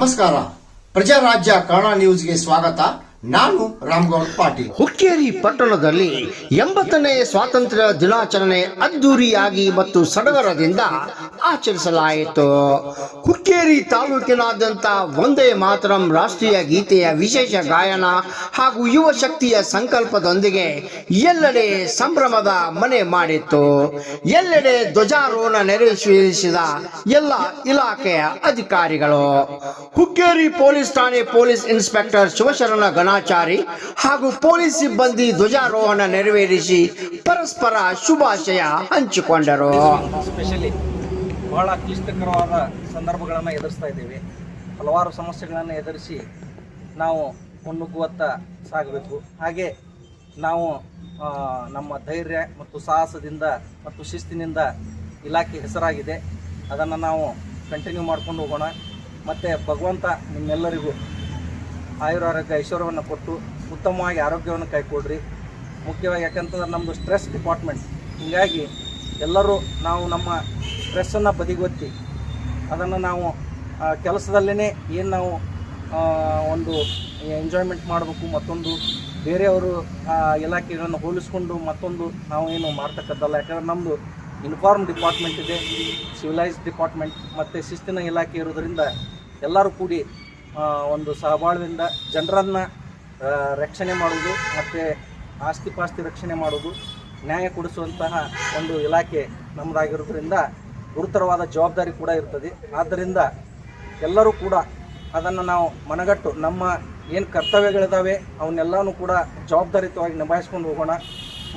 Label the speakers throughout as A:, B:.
A: ನಮಸ್ಕಾರ. ಪ್ರಜಾರಾಜ್ಯ ಕನ್ನಡ ನ್ಯೂಸ್ಗೆ ಸ್ವಾಗತ. ನಾನು ರಾಮಗೌಡ ಪಾಟೀಲ್.
B: ಹುಕ್ಕೇರಿ ಪಟ್ಟಣದಲ್ಲಿ 80ನೇ ಸ್ವಾತಂತ್ರ್ಯ ದಿನಾಚರಣೆ ಅದ್ದೂರಿಯಾಗಿ ಮತ್ತು ಸಡಗರದಿಂದ ಆಚರಿಸಲಾಯಿತು. ಹುಕ್ಕೇರಿ ತಾಲೂಕಿನಾದ್ಯಂತ ವಂದೇ ಮಾತರಂ ರಾಷ್ಟ್ರೀಯ ಗೀತೆಯ ವಿಶೇಷ ಗಾಯನ ಹಾಗೂ ಯುವ ಶಕ್ತಿಯ ಸಂಕಲ್ಪದೊಂದಿಗೆ ಎಲ್ಲೆಡೆ ಸಂಭ್ರಮದ ಮನೆ ಮಾಡಿತ್ತು. ಎಲ್ಲೆಡೆ ಧ್ವಜಾರೋಹಣ ನೆರವೇರಿಸಿದ ಎಲ್ಲ ಇಲಾಖೆಯ ಅಧಿಕಾರಿಗಳು. ಹುಕ್ಕೇರಿ ಪೊಲೀಸ್ ಠಾಣೆ ಪೊಲೀಸ್ ಇನ್ಸ್ಪೆಕ್ಟರ್ ಶಿವಶರಣ ಗಣಾಚಾರಿ ಹಾಗೂ ಪೊಲೀಸ್ ಸಿಬ್ಬಂದಿ ಧ್ವಜಾರೋಹಣ ನೆರವೇರಿಸಿ ಪರಸ್ಪರ ಶುಭಾಶಯ ಹಂಚಿಕೊಂಡರು.
C: ಸ್ಪೆಷಲಿ ಬಹಳ ಕ್ಲಿಷ್ಟಕರವಾದ ಸಂದರ್ಭಗಳನ್ನು ಎದುರಿಸ್ತಾ ಇದ್ದೇವೆ. ಹಲವಾರು ಸಮಸ್ಯೆಗಳನ್ನು ಎದುರಿಸಿ ನಾವು ಮುನ್ನುಗ್ಗುವತ್ತ ಸಾಗಬೇಕು. ಹಾಗೆ ನಾವು ನಮ್ಮ ಧೈರ್ಯ ಮತ್ತು ಸಾಹಸದಿಂದ ಮತ್ತು ಶಿಸ್ತಿನಿಂದ ಇಲಾಖೆ ಹೆಸರಾಗಿದೆ. ಅದನ್ನು ನಾವು ಕಂಟಿನ್ಯೂ ಮಾಡ್ಕೊಂಡು ಹೋಗೋಣ. ಮತ್ತು ಭಗವಂತ ನಿಮ್ಮೆಲ್ಲರಿಗೂ ಆಯುರಾರೋಗ್ಯ ಐಶ್ವರ್ಯವನ್ನು ಕೊಟ್ಟು ಉತ್ತಮವಾಗಿ ಆರೋಗ್ಯವನ್ನು ಕೈಕೊಡ್ರಿ. ಮುಖ್ಯವಾಗಿ ಯಾಕಂತಂದ್ರೆ ನಮ್ಮದು ಸ್ಟ್ರೆಸ್ ಡಿಪಾರ್ಟ್ಮೆಂಟ್. ಹೀಗಾಗಿ ಎಲ್ಲರೂ ನಾವು ನಮ್ಮ ಸ್ಟ್ರೆಸ್ಸನ್ನು ಬದಿಗೊತ್ತಿ ಅದನ್ನು ನಾವು ಕೆಲಸದಲ್ಲೇ ಏನು ನಾವು ಒಂದು ಎಂಜಾಯ್ಮೆಂಟ್ ಮಾಡಬೇಕು. ಮತ್ತೊಂದು ಬೇರೆಯವರು ಇಲಾಖೆಗಳನ್ನು ಹೋಲಿಸ್ಕೊಂಡು ಮತ್ತೊಂದು ನಾವು ಏನು ಮಾಡ್ತಕ್ಕದ್ದಲ್ಲ. ಯಾಕಂದರೆ ನಮ್ಮದು ಯೂನಿಫಾರ್ಮ್ ಡಿಪಾರ್ಟ್ಮೆಂಟ್ ಇದೆ, ಸಿವಿಲೈಸ್ ಡಿಪಾರ್ಟ್ಮೆಂಟ್ ಮತ್ತು ಶಿಸ್ತಿನ ಇಲಾಖೆ ಇರೋದರಿಂದ ಎಲ್ಲರೂ ಕೂಡಿ ಒಂದು ಸಹಬಾಳ್ವೆಯಿಂದ ಜನರನ್ನು ರಕ್ಷಣೆ ಮಾಡೋದು ಮತ್ತು ಆಸ್ತಿ ಪಾಸ್ತಿ ರಕ್ಷಣೆ ಮಾಡೋದು, ನ್ಯಾಯ ಕೊಡಿಸುವಂತಹ ಒಂದು ಇಲಾಖೆ ನಮ್ಮದಾಗಿರೋದ್ರಿಂದ ಗುರುತರವಾದ ಜವಾಬ್ದಾರಿ ಕೂಡ ಇರ್ತದೆ. ಆದ್ದರಿಂದ ಎಲ್ಲರೂ ಕೂಡ ಅದನ್ನು ನಾವು ಮನಗಟ್ಟು ನಮ್ಮ ಏನು ಕರ್ತವ್ಯಗಳಿದ್ದಾವೆ ಅವನ್ನೆಲ್ಲನೂ ಕೂಡ ಜವಾಬ್ದಾರಿಯುತವಾಗಿ ನಿಭಾಯಿಸ್ಕೊಂಡು ಹೋಗೋಣ.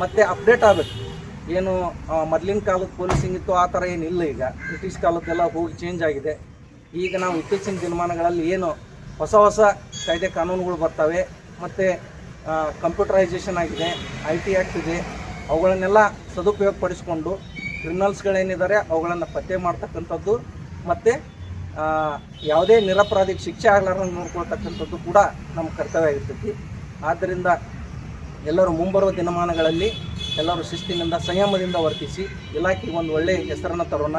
C: ಮತ್ತು ಅಪ್ಡೇಟ್ ಆಗಬೇಕು. ಏನು ಮೊದಲಿನ ಕಾಲದ ಪೊಲೀಸಿಂಗ್ ಇತ್ತು ಆ ಥರ ಏನಿಲ್ಲ. ಈಗ ಬ್ರಿಟಿಷ್ ಕಾಲದ್ದೆಲ್ಲ ಹೋಗಿ ಚೇಂಜ್ ಆಗಿದೆ. ಈಗ ನಾವು ಇತ್ತೀಚಿನ ದಿನಮಾನಗಳಲ್ಲಿ ಏನು ಹೊಸ ಹೊಸ ಕಾಯ್ದೆ ಕಾನೂನುಗಳು ಬರ್ತವೆ ಮತ್ತು ಕಂಪ್ಯೂಟರೈಸೇಷನ್ ಆಗಿದೆ, IT ಆ್ಯಕ್ಟ್ ಇದೆ. ಅವುಗಳನ್ನೆಲ್ಲ ಸದುಪಯೋಗ ಪಡಿಸ್ಕೊಂಡು ಕ್ರಿಮಿನಲ್ಸ್ಗಳೇನಿದ್ದಾರೆ ಅವುಗಳನ್ನು ಪತ್ತೆ ಮಾಡ್ತಕ್ಕಂಥದ್ದು ಮತ್ತು ಯಾವುದೇ ನಿರಪರಾಧಿಗೆ ಶಿಕ್ಷೆ ಆಗಲಾರ್ದಂಗೆ ನೋಡ್ಕೊಳ್ತಕ್ಕಂಥದ್ದು ಕೂಡ ನಮ್ಮ ಕರ್ತವ್ಯ ಆಗಿರ್ತೈತಿ. ಆದ್ದರಿಂದ ಎಲ್ಲರೂ ಮುಂಬರುವ ದಿನಮಾನಗಳಲ್ಲಿ ಎಲ್ಲರೂ ಶಿಸ್ತಿನಿಂದ ಸಂಯಮದಿಂದ ವರ್ತಿಸಿ ಇಲಾಖೆಗೆ ಒಂದು ಒಳ್ಳೆಯ ಹೆಸರನ್ನು ತರೋಣ.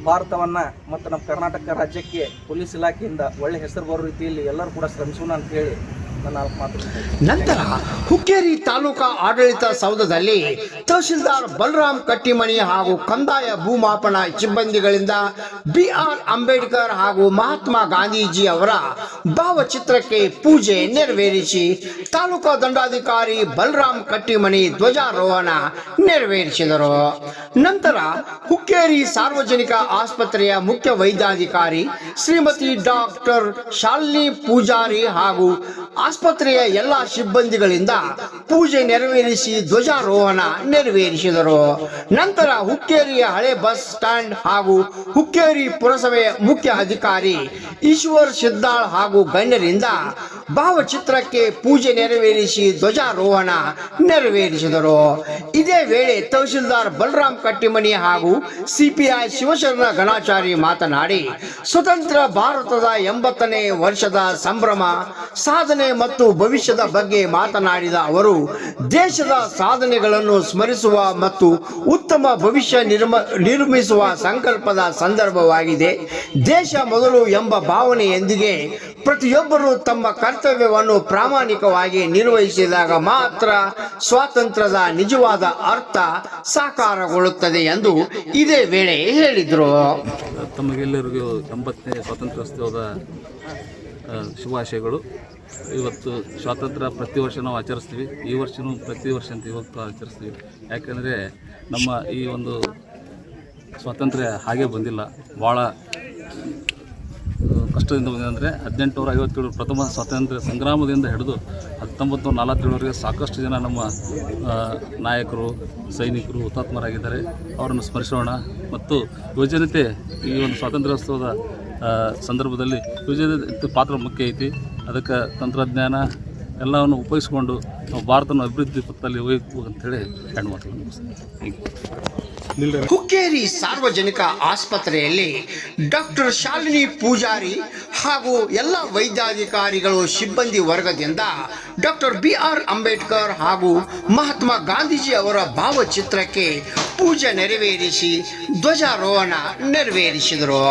C: ಭಾರತವನ್ನು ಮತ್ತು ನಮ್ಮ ಕರ್ನಾಟಕ ರಾಜ್ಯಕ್ಕೆ ಪೊಲೀಸ್ ಇಲಾಖೆಯಿಂದ ಒಳ್ಳೆ ಹೆಸರು ಬರೋ ರೀತಿಯಲ್ಲಿ ಎಲ್ಲರೂ ಕೂಡ ಶ್ರಮಿಸೋಣ ಅಂತ ಹೇಳಿ ನನ್ನ ಮಾತುಕತೆ.
B: ನಂತರ ಹುಕ್ಕೇರಿ ತಾಲೂಕಾ ಆಡಳಿತ ಸೌಧದಲ್ಲಿ ತಹಶೀಲ್ದಾರ್ ಬಲರಾಮ್ ಕಟ್ಟಿಮನಿ ಹಾಗೂ ಕಂದಾಯ ಭೂಮಾಪನ ಸಿಬ್ಬಂದಿಗಳಿಂದ BR ಅಂಬೇಡ್ಕರ್ ಹಾಗೂ ಮಹಾತ್ಮ ಗಾಂಧೀಜಿ ಅವರ ಭಾವಚಿತ್ರಕ್ಕೆ ಪೂಜೆ ನೆರವೇರಿಸಿ ತಾಲೂಕಾ ದಂಡಾಧಿಕಾರಿ ಬಲರಾಮ್ ಕಟ್ಟಿಮನಿ ಧ್ವಜಾರೋಹಣ ನೆರವೇರಿಸಿದರು. ನಂತರ ಹುಕ್ಕೇರಿ ಸಾರ್ವಜನಿಕ ಆಸ್ಪತ್ರೆಯ ಮುಖ್ಯ ವೈದ್ಯಾಧಿಕಾರಿ ಶ್ರೀಮತಿ ಡಾಕ್ಟರ್ ಶಾಲಿನಿ ಪೂಜಾರಿ ಹಾಗೂ ಆಸ್ಪತ್ರೆಯ ಎಲ್ಲ ಸಿಬ್ಬಂದಿಗಳಿಂದ ಪೂಜೆ ನೆರವೇರಿಸಿ ಧ್ವಜಾರೋಹಣ ನೆರವೇರಿಸಿದರು. ನಂತರ ಹುಕ್ಕೇರಿಯ ಹಳೆ ಬಸ್ ಸ್ಟ್ಯಾಂಡ್ ಹಾಗೂ ಹುಕ್ಕೇರಿ ಪುರಸಭೆಯ ಮುಖ್ಯ ಅಧಿಕಾರಿ ಈಶ್ವರ್ ಸಿದ್ದಾಳ್ ಹಾಗೂ ಗಣ್ಯರಿಂದ ಭಾವಚಿತ್ರಕ್ಕೆ ಪೂಜೆ ನೆರವೇರಿಸಿ ಧ್ವಜಾರೋಹಣ ನೆರವೇರಿಸಿದರು. ಇದೇ ವೇಳೆ ತಹಶೀಲ್ದಾರ್ ಬಲರಾಮ್ ಕಟ್ಟಿಮನಿ ಹಾಗೂ CPI ಶಿವಶರಣ ಗಣಾಚಾರಿ ಮಾತನಾಡಿ ಸ್ವತಂತ್ರ ಭಾರತದ 80ನೇ ವರ್ಷದ ಸಂಭ್ರಮ, ಸಾಧನೆ ಮತ್ತು ಭವಿಷ್ಯದ ಬಗ್ಗೆ ಮಾತನಾಡಿದ ಅವರು ದೇಶದ ಸಾಧನೆಗಳನ್ನು ಸ್ಮರಿಸುವ ಮತ್ತು ಉತ್ತಮ ಭವಿಷ್ಯ ನಿರ್ಮಿಸುವ ಸಂಕಲ್ಪದ ಸಂದರ್ಭವಾಗಿದೆ. ದೇಶ ಮೊದಲು ಎಂಬ ಭಾವನೆಯೊಂದಿಗೆ ಪ್ರತಿಯೊಬ್ಬರು ತಮ್ಮ ಕರ್ತವ್ಯವನ್ನು ಪ್ರಾಮಾಣಿಕವಾಗಿ ನಿರ್ವಹಿಸಿದಾಗ ಮಾತ್ರ ಸ್ವಾತಂತ್ರ್ಯದ ನಿಜವಾದ ಅರ್ಥ ಸಾಕಾರಗೊಳ್ಳುತ್ತದೆ ಎಂದು ಇದೇ ವೇಳೆ ಹೇಳಿದರು.
D: ತಮಗೆಲ್ಲರಿಗೂ 80ನೇ ಸ್ವಾತಂತ್ರ್ಯೋತ್ಸವದ ಶುಭಾಶಯಗಳು. ಇವತ್ತು ಸ್ವಾತಂತ್ರ್ಯ ಪ್ರತಿ ವರ್ಷ ನಾವು ಆಚರಿಸ್ತೀವಿ. ಈ ವರ್ಷವೂ ಪ್ರತಿ ವರ್ಷ ಅಂತ ಇವತ್ತು ಆಚರಿಸ್ತೀವಿ. ಯಾಕೆಂದರೆ ನಮ್ಮ ಈ ಒಂದು ಸ್ವಾತಂತ್ರ್ಯ ಹಾಗೆ ಬಂದಿಲ್ಲ, ಭಾಳ ಕಷ್ಟದಿಂದ ಬಂದಿದೆ. ಅಂದರೆ 1857 ಪ್ರಥಮ ಸ್ವಾತಂತ್ರ್ಯ ಸಂಗ್ರಾಮದಿಂದ ಹಿಡಿದು 1947ವರೆಗೆ ಸಾಕಷ್ಟು ಜನ ನಮ್ಮ ನಾಯಕರು, ಸೈನಿಕರು ಹುತಾತ್ಮರಾಗಿದ್ದಾರೆ. ಅವರನ್ನು ಸ್ಮರಿಸೋಣ. ಮತ್ತು ಯುವಜನತೆ ಈ ಒಂದು ಸ್ವಾತಂತ್ರ್ಯೋತ್ಸವದ ಸಂದರ್ಭದಲ್ಲಿ ಯುವಜನತೆ ಪಾತ್ರ ಮುಖ್ಯ ಐತಿ. ಅದಕ್ಕೆ ತಂತ್ರಜ್ಞಾನ ಎಲ್ಲವನ್ನು ಉಪಯೋಗಿಸ್ಕೊಂಡು ನಾವು ಭಾರತನ ಅಭಿವೃದ್ಧಿ ಪಥದಲ್ಲಿ ಹೋಗ್ಬೇಕು ಅಂತೇಳಿ ಹೆಣ್ಣು ಮಾಡ್ತೀವಿ.
B: ಹುಕ್ಕೇರಿ ಸಾರ್ವಜನಿಕ ಆಸ್ಪತ್ರೆಯಲ್ಲಿ ಡಾಕ್ಟರ್ ಶಾಲಿನಿ ಪೂಜಾರಿ ಹಾಗೂ ಎಲ್ಲ ವೈದ್ಯಾಧಿಕಾರಿಗಳು ಸಿಬ್ಬಂದಿ ವರ್ಗದಿಂದ ಡಾಕ್ಟರ್ BR ಅಂಬೇಡ್ಕರ್ ಹಾಗೂ ಮಹಾತ್ಮ ಗಾಂಧೀಜಿ ಅವರ ಭಾವಚಿತ್ರಕ್ಕೆ ಪೂಜೆ ನೆರವೇರಿಸಿ ಧ್ವಜಾರೋಹಣ ನೆರವೇರಿಸಿದರು.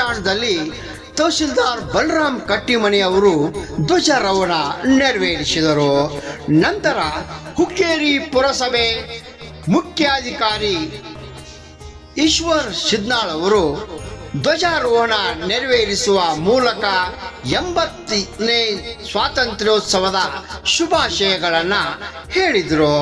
B: ಸ್ಟ್ಯಾಂಡ್ದಲ್ಲಿ ತಹಶೀಲ್ದಾರ್ ಬಲರಾಮ್ ಕಟ್ಟಿಮನಿ ಅವರು ಧ್ವಜಾರೋಹಣ ನೆರವೇರಿಸಿದರು. ನಂತರ ಹುಕ್ಕೇರಿ ಪುರಸಭೆ ಮುಖ್ಯಾಧಿಕಾರಿ ಈಶ್ವರ್ ಶಿದ್ನಾಳ್ ಅವರು ಧ್ವಜಾರೋಹಣ ನೆರವೇರಿಸುವ ಮೂಲಕ 80ನೇ ಸ್ವಾತಂತ್ರ್ಯೋತ್ಸವದ ಶುಭಾಶಯಗಳನ್ನು ಹೇಳಿದರು.